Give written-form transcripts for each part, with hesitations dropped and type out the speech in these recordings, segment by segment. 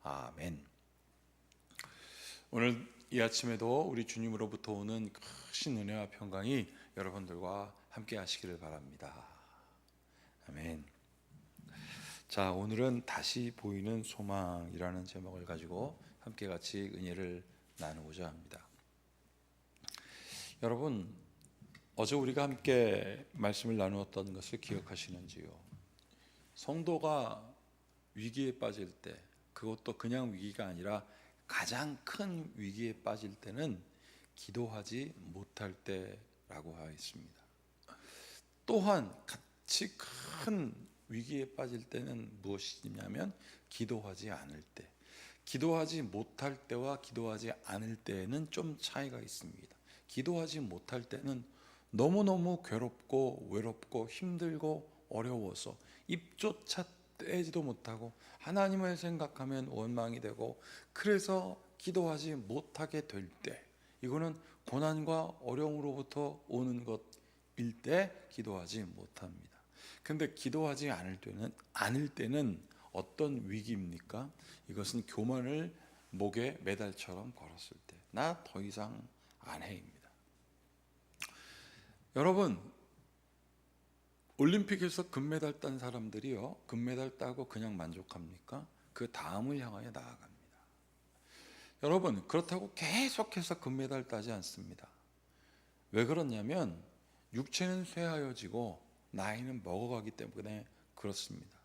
아멘. 오늘 이 아침에도 우리 주님으로부터 오는 크신 은혜와 평강이 여러분들과 함께 하시기를 바랍니다. 아멘. 자, 오늘은 다시 보이는 소망이라는 제목을 가지고 함께 같이 은혜를 나누고자 합니다. 여러분, 어제 우리가 함께 말씀을 나누었던 것을 기억하시는지요? 성도가 위기에 빠질 때, 그것도 그냥 위기가 아니라 가장 큰 위기에 빠질 때는 기도하지 못할 때라고 하였습니다. 또한 같이 큰 위기에 빠질 때는 무엇이냐면 기도하지 않을 때. 기도하지 못할 때와 기도하지 않을 때에는 좀 차이가 있습니다. 기도하지 못할 때는 너무너무 괴롭고 외롭고 힘들고 어려워서 입조차 떼지도 못하고 하나님을 생각하면 원망이 되고, 그래서 기도하지 못하게 될 때, 이거는 고난과 어려움으로부터 오는 것일 때 기도하지 못합니다. 근데 기도하지 않을 때는 어떤 위기입니까? 이것은 교만을 목에 메달처럼 걸었을 때, 나 더 이상 안 해입니다. 여러분, 올림픽에서 금메달 딴 사람들이요, 금메달 따고 그냥 만족합니까? 그 다음을 향하여 나아갑니다. 여러분, 그렇다고 계속해서 금메달 따지 않습니다. 왜 그러냐면 육체는 쇠하여지고 나이는 먹어가기 때문에 그렇습니다.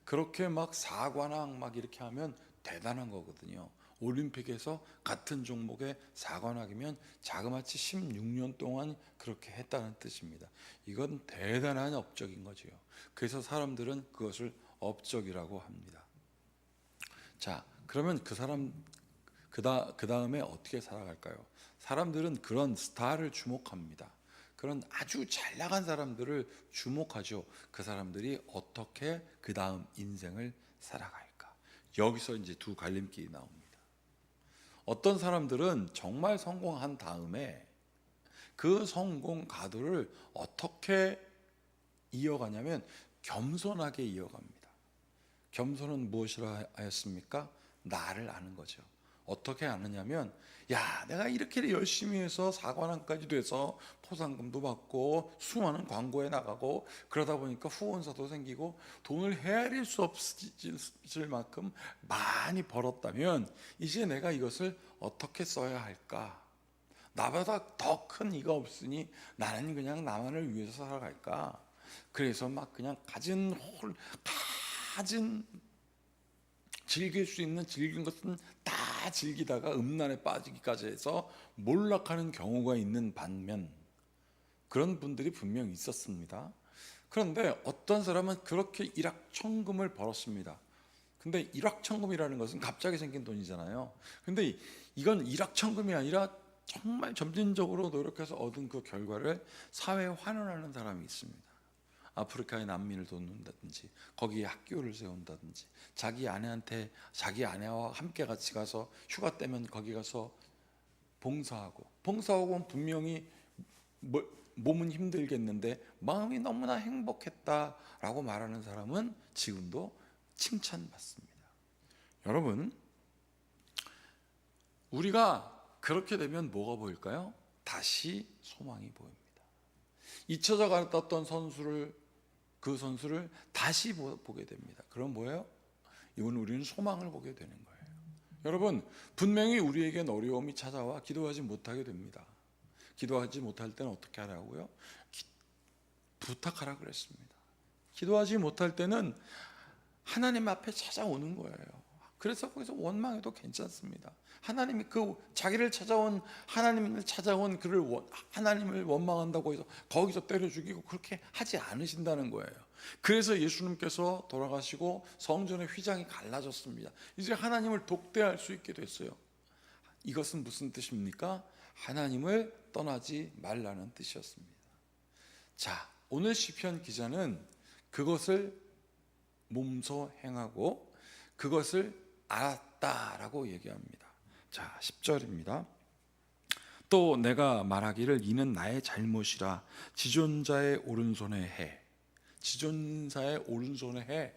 그렇게 막 사관왕 막 이렇게 하면 대단한 거거든요. 올림픽에서 같은 종목에 사관왕이면 자그마치 16년 동안 그렇게 했다는 뜻입니다. 이건 대단한 업적인 거지요. 그래서 사람들은 그것을 업적이라고 합니다. 자, 그러면 그 사람 그 다음에 어떻게 살아갈까요? 사람들은 그런 스타를 주목합니다. 그런 아주 잘 나간 사람들을 주목하죠. 그 사람들이 어떻게 그 다음 인생을 살아갈까? 여기서 이제 두 갈림길이 나옵니다. 어떤 사람들은 정말 성공한 다음에 그 성공 가도를 어떻게 이어가냐면 겸손하게 이어갑니다. 겸손은 무엇이라 하였습니까? 나를 아는 거죠. 어떻게 아느냐면, 야, 내가 이렇게 열심히 해서 사관왕까지 돼서 포상금도 받고 수많은 광고에 나가고 그러다 보니까 후원사도 생기고 돈을 헤아릴 수 없을 만큼 많이 벌었다면 이제 내가 이것을 어떻게 써야 할까? 나보다 더 큰 이가 없으니 나는 그냥 나만을 위해서 살아갈까? 그래서 막 그냥 가진 즐길 수 있는 즐긴 것은 다 즐기다가 음란에 빠지기까지 해서 몰락하는 경우가 있는 반면, 그런 분들이 분명히 있었습니다. 그런데 어떤 사람은 그렇게 일확천금을 벌었습니다. 근데 일확천금이라는 것은 갑자기 생긴 돈이잖아요. 근데 이건 일확천금이 아니라 정말 점진적으로 노력해서 얻은 그 결과를 사회에 환원하는 사람이 있습니다. 아프리카에 난민을 돕는다든지, 거기에 학교를 세운다든지, 자기 아내와 함께 같이 가서 휴가 때면 거기 가서 봉사하고 분명히 몸은 힘들겠는데 마음이 너무나 행복했다라고 말하는 사람은 지금도 칭찬받습니다. 여러분, 우리가 그렇게 되면 뭐가 보일까요? 다시 소망이 보입니다. 잊혀져 갔던 그 선수를 다시 보게 됩니다. 그럼 뭐예요? 이건 우리는 소망을 보게 되는 거예요. 여러분, 분명히 우리에겐 어려움이 찾아와 기도하지 못하게 됩니다. 기도하지 못할 때는 어떻게 하라고요? 부탁하라 그랬습니다. 기도하지 못할 때는 하나님 앞에 찾아오는 거예요. 그래서 거기서 원망해도 괜찮습니다. 하나님이 자기를 찾아온 그를 하나님을 원망한다고 해서 거기서 때려 죽이고 그렇게 하지 않으신다는 거예요. 그래서 예수님께서 돌아가시고 성전의 휘장이 갈라졌습니다. 이제 하나님을 독대할 수 있게 됐어요. 이것은 무슨 뜻입니까? 하나님을 떠나지 말라는 뜻이었습니다. 자, 오늘 시편 기자는 그것을 몸소 행하고 그것을 알았다라고 얘기합니다. 자, 10절입니다. 또 내가 말하기를 이는 나의 잘못이라 지존자의 오른손에 해. 지존자의 오른손에 해.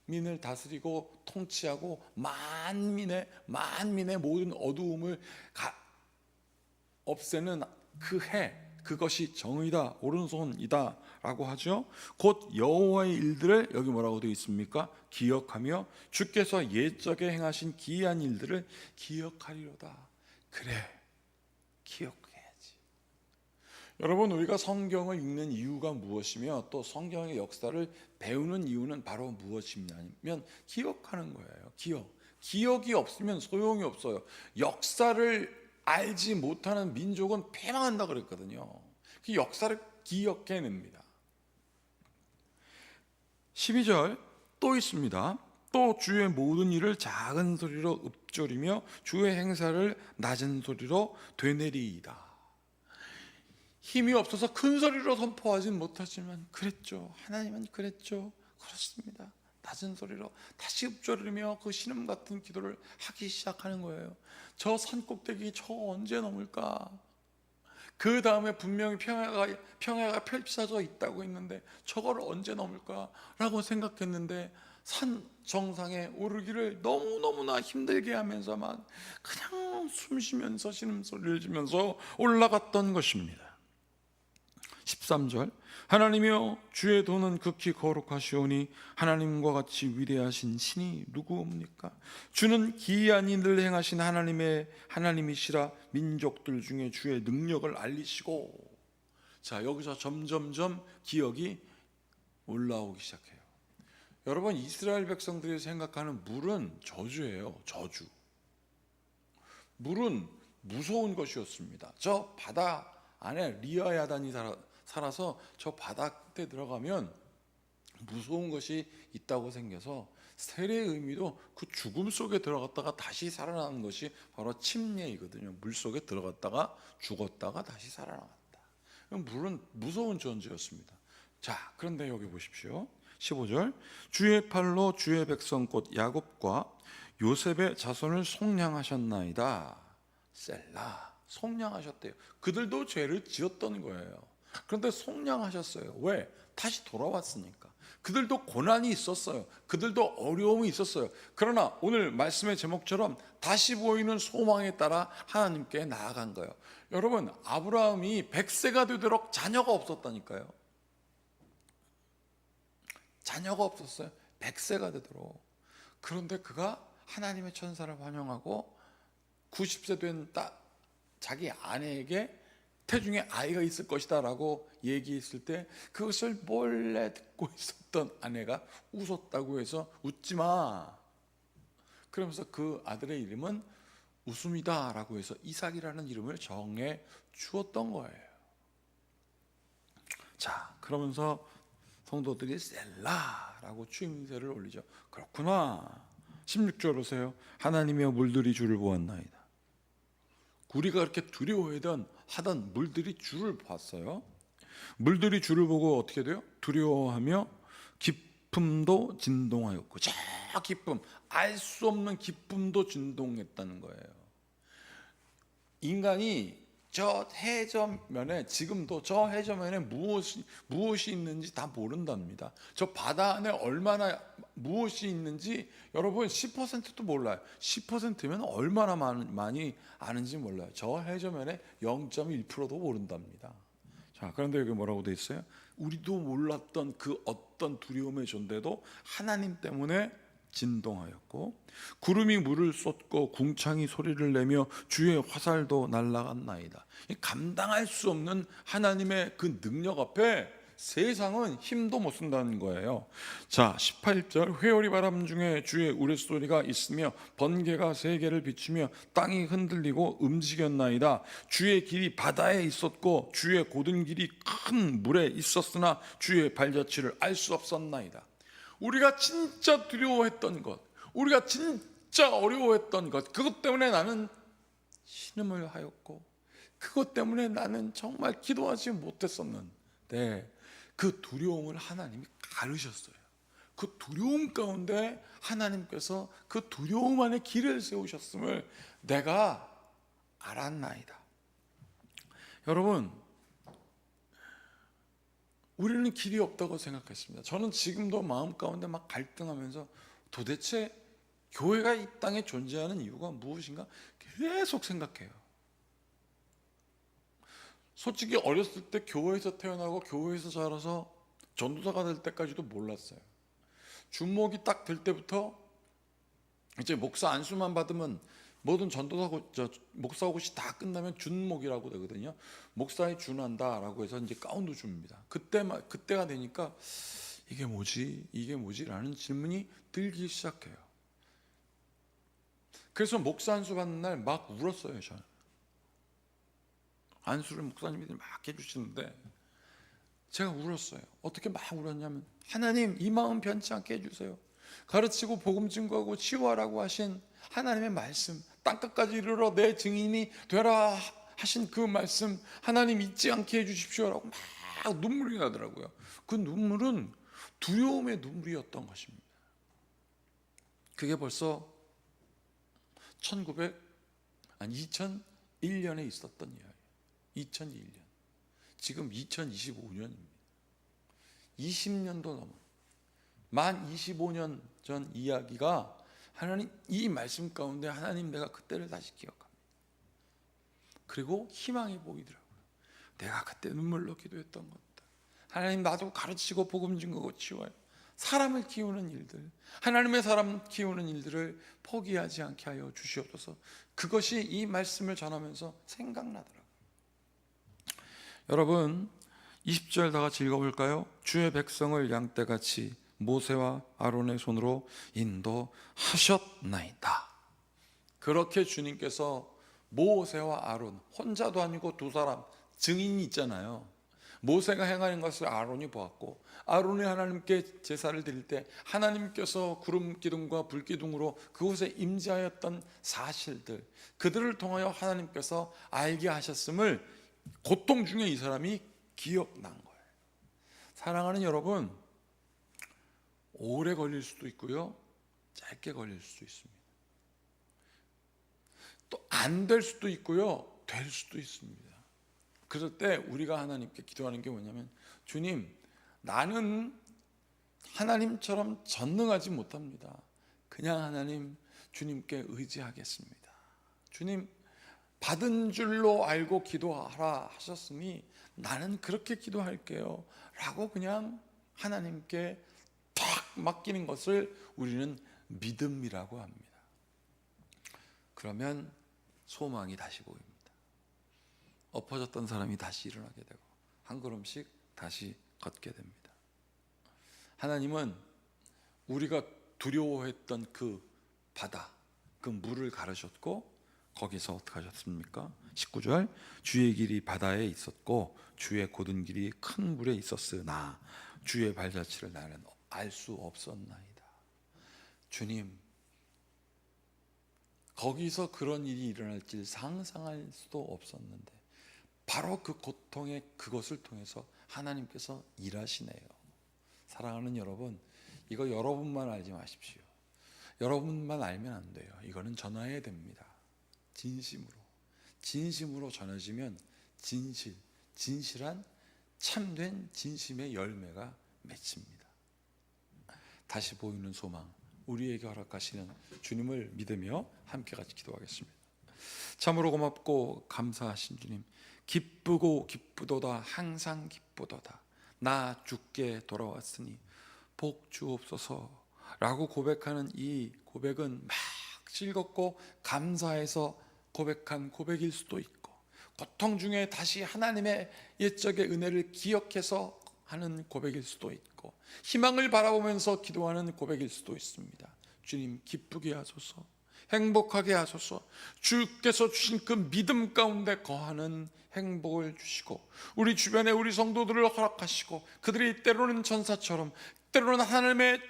민을 다스리고 통치하고 만민의 모든 어두움을 없애는 그 해, 그것이 정의다, 오른손이다 라고 하죠. 곧 여호와의 일들을, 여기 뭐라고 되어 있습니까? 기억하며 주께서 옛적에 행하신 기이한 일들을 기억하리로다. 그래, 기억해야지. 여러분, 우리가 성경을 읽는 이유가 무엇이며 또 성경의 역사를 배우는 이유는 바로 무엇이냐면 기억하는 거예요. 기억이 없으면 소용이 없어요. 역사를 알지 못하는 민족은 패망한다 그랬거든요. 그 역사를 기억해냅니다. 12절 또 있습니다. 또 주의 모든 일을 작은 소리로 읊조리며 주의 행사를 낮은 소리로 되뇌리이다. 힘이 없어서 큰 소리로 선포하진 못하지만 그랬죠. 하나님은 그랬죠. 그렇습니다. 낮은 소리로 다시 읊조리며 그 신음 같은 기도를 하기 시작하는 거예요. 저 산꼭대기 저 언제 넘을까? 그 다음에 분명히 평야가 펼쳐져 있다고 했는데 저걸 언제 넘을까? 라고 생각했는데 산 정상에 오르기를 너무너무나 힘들게 하면서만 그냥 숨 쉬면서 신음소리를 지면서 올라갔던 것입니다. 13절 하나님이여 주의 도는 극히 거룩하시오니 하나님과 같이 위대하신 신이 누구옵니까? 주는 기이한 일을 행하신 하나님이시라 민족들 중에 주의 능력을 알리시고. 자, 여기서 점점점 기억이 올라오기 시작해요. 여러분, 이스라엘 백성들이 생각하는 물은 저주예요. 저주. 물은 무서운 것이었습니다. 저 바다 안에 리아야단이 살아서 저 바닥에 들어가면 무서운 것이 있다고 생겨서 세례의 의미도 그 죽음 속에 들어갔다가 다시 살아나는 것이 바로 침례이거든요. 물 속에 들어갔다가 죽었다가 다시 살아나간다. 물은 무서운 존재였습니다. 자, 그런데 여기 보십시오. 15절 주의 팔로 주의 백성 곧 야곱과 요셉의 자손을 속량하셨나이다. 셀라. 속량하셨대요. 그들도 죄를 지었던 거예요. 그런데 속량하셨어요. 왜? 다시 돌아왔으니까. 그들도 고난이 있었어요. 그들도 어려움이 있었어요. 그러나 오늘 말씀의 제목처럼 다시 보이는 소망에 따라 하나님께 나아간 거예요. 여러분, 아브라함이 100세가 되도록 자녀가 없었다니까요. 자녀가 없었어요. 100세가 되도록. 그런데 그가 하나님의 천사를 환영하고 90세 된 자기 아내에게 태중에 아이가 있을 것이다 라고 얘기했을 때 그것을 몰래 듣고 있었던 아내가 웃었다고 해서 웃지 마. 그러면서 그 아들의 이름은 웃음이다 라고 해서 이삭이라는 이름을 정해 주었던 거예요. 자, 그러면서 성도들이 셀라라고 추임새를 올리죠. 그렇구나. 16절 보세요. 하나님이여 물들이 주를 보았나이다. 우리가 그렇게 하던 물들이 주를 봤어요. 물들이 주를 보고 어떻게 돼요? 두려워하며 기쁨도 진동하였고, 저 기쁨, 알 수 없는 기쁨도 진동했다는 거예요. 인간이 저 해저면에, 지금도 저 해저면에 무엇이 있는지 다 모른답니다. 저 바다 안에 무엇이 있는지 여러분 10%도 몰라요. 10%면 얼마나 많이 아는지 몰라요. 저 해저면에 0.1%도 모른답니다. 자, 그런데 여기 뭐라고 돼 있어요? 우리도 몰랐던 그 어떤 두려움의 존재도 하나님 때문에 진동하였고, 구름이 물을 쏟고 궁창이 소리를 내며 주의 화살도 날아갔나이다. 감당할 수 없는 하나님의 그 능력 앞에 세상은 힘도 못 쓴다는 거예요. 자, 18절 회오리 바람 중에 주의 우레소리가 있으며 번개가 세계를 비추며 땅이 흔들리고 움직였나이다. 주의 길이 바다에 있었고 주의 고든 길이 큰 물에 있었으나 주의 발자취를 알 수 없었나이다. 우리가 진짜 두려워했던 것, 우리가 진짜 어려워했던 것, 그것 때문에 나는 신음을 하였고 그것 때문에 나는 정말 기도하지 못했었는데 그 두려움을 하나님이 가르셨어요. 그 두려움 가운데 하나님께서 그 두려움 안에 길을 세우셨음을 내가 알았나이다. 여러분, 우리는 길이 없다고 생각했습니다. 저는 지금도 마음 가운데 막 갈등하면서 도대체 교회가 이 땅에 존재하는 이유가 무엇인가 계속 생각해요. 솔직히 어렸을 때 교회에서 태어나고 교회에서 자라서 전도사가 될 때까지도 몰랐어요. 준목이 딱 될 때부터 이제 목사 안수만 받으면 모든 전도사 목사 옷이 다 끝나면 준목이라고 되거든요. 목사에 준한다라고 해서 이제 가운도 줍니다. 그때가 되니까 이게 뭐지라는 질문이 들기 시작해요. 그래서 목사 안수 받는 날 막 울었어요. 저는 안수를 목사님들이 막 해주시는데 제가 울었어요. 어떻게 막 울었냐면, 하나님 이 마음 변치 않게 해주세요. 가르치고 복음 증거하고 치유하라고 하신 하나님의 말씀, 땅끝까지 이르러 내 증인이 되라 하신 그 말씀 하나님 잊지 않게 해주십시오라고 막 눈물이 나더라고요. 그 눈물은 두려움의 눈물이었던 것입니다. 그게 벌써 2001년에 있었던 이야기예요. 2001년. 지금 2025년입니다. 20년도 넘은 만 25년 전 이야기가 하나님 이 말씀 가운데 하나님 내가 그때를 다시 기억합니다. 그리고 희망이 보이더라고요. 내가 그때 눈물로 기도했던 것들, 하나님 나도 가르치고 복음 증거고 치유하여 사람을 키우는 일들, 하나님의 사람 키우는 일들을 포기하지 않게 하여 주시옵소서. 그것이 이 말씀을 전하면서 생각나더라고요. 여러분 20절 다 같이 읽어볼까요? 주의 백성을 양떼같이 모세와 아론의 손으로 인도하셨나이다. 그렇게 주님께서 모세와 아론, 혼자도 아니고 두 사람 증인이 있잖아요. 모세가 행하는 것을 아론이 보았고, 아론이 하나님께 제사를 드릴 때 하나님께서 구름 기둥과 불 기둥으로 그곳에 임재하였던 사실들, 그들을 통하여 하나님께서 알게 하셨음을 고통 중에 이 사람이 기억난 거예요. 사랑하는 여러분, 오래 걸릴 수도 있고요, 짧게 걸릴 수도 있습니다. 또 안 될 수도 있고요, 될 수도 있습니다. 그럴 때 우리가 하나님께 기도하는 게 뭐냐면, 주님, 나는 하나님처럼 전능하지 못합니다. 그냥 하나님, 주님께 의지하겠습니다. 주님, 받은 줄로 알고 기도하라 하셨으니 나는 그렇게 기도할게요 라고 그냥 하나님께 탁 맡기는 것을 우리는 믿음이라고 합니다. 그러면 소망이 다시 보입니다. 엎어졌던 사람이 다시 일어나게 되고 한 걸음씩 다시 걷게 됩니다. 하나님은 우리가 두려워했던 그 바다, 그 물을 가르셨고, 거기서 어떻게 하셨습니까? 19절, 주의 길이 바다에 있었고 주의 곧은 길이 큰 물에 있었으나 주의 발자취를 나는 알 수 없었나이다. 주님, 거기서 그런 일이 일어날 줄 상상할 수도 없었는데 바로 그 고통의 그것을 통해서 하나님께서 일하시네요. 사랑하는 여러분, 이거 여러분만 알지 마십시오. 여러분만 알면 안 돼요. 이거는 전해야 됩니다. 진심으로 전해지면 진실한 참된 진심의 열매가 맺힙니다. 다시 보이는 소망, 우리에게 허락하시는 주님을 믿으며 함께 같이 기도하겠습니다. 참으로 고맙고 감사하신 주님, 기쁘고 기쁘도다, 항상 기쁘도다. 나 주께 돌아왔으니 복 주옵소서 라고 고백하는 이 고백은 막 즐겁고 감사해서 고백한 고백일 수도 있고, 고통 중에 다시 하나님의 옛적의 은혜를 기억해서 하는 고백일 수도 있고, 희망을 바라보면서 기도하는 고백일 수도 있습니다. 주님, 기쁘게 하소서, 행복하게 하소서. 주께서 주신 그 믿음 가운데 거하는 행복을 주시고, 우리 주변에 우리 성도들을 허락하시고, 그들이 때로는 전사처럼, 때로는 하나님의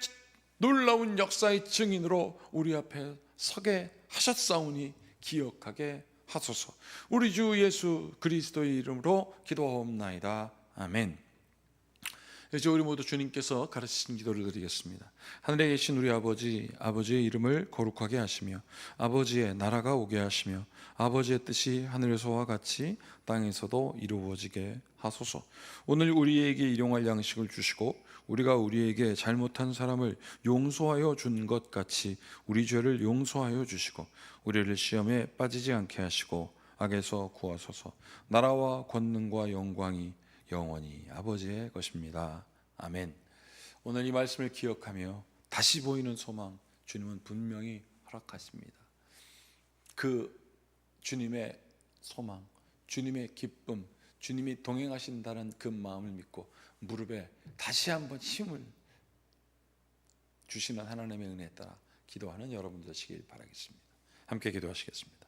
놀라운 역사의 증인으로 우리 앞에 서게 하셨사오니 기억하게 하소서. 우리 주 예수 그리스도의 이름으로 기도하옵나이다. 아멘. 이제 우리 모두 주님께서 가르치신 기도를 드리겠습니다. 하늘에 계신 우리 아버지, 아버지의 이름을 거룩하게 하시며 아버지의 나라가 오게 하시며 아버지의 뜻이 하늘에서와 같이 땅에서도 이루어지게 하소서. 오늘 우리에게 일용할 양식을 주시고 우리가 우리에게 잘못한 사람을 용서하여 준 것 같이 우리 죄를 용서하여 주시고 우리를 시험에 빠지지 않게 하시고 악에서 구하소서. 나라와 권능과 영광이 영원히 아버지의 것입니다. 아멘. 오늘 이 말씀을 기억하며 다시 보이는 소망, 주님은 분명히 허락하십니다. 그 주님의 소망, 주님의 기쁨, 주님이 동행하신다는 그 마음을 믿고 무릎에 다시 한번 힘을 주시는 하나님의 은혜에 따라 기도하는 여러분 되시길 바라겠습니다. 함께 기도하시겠습니다.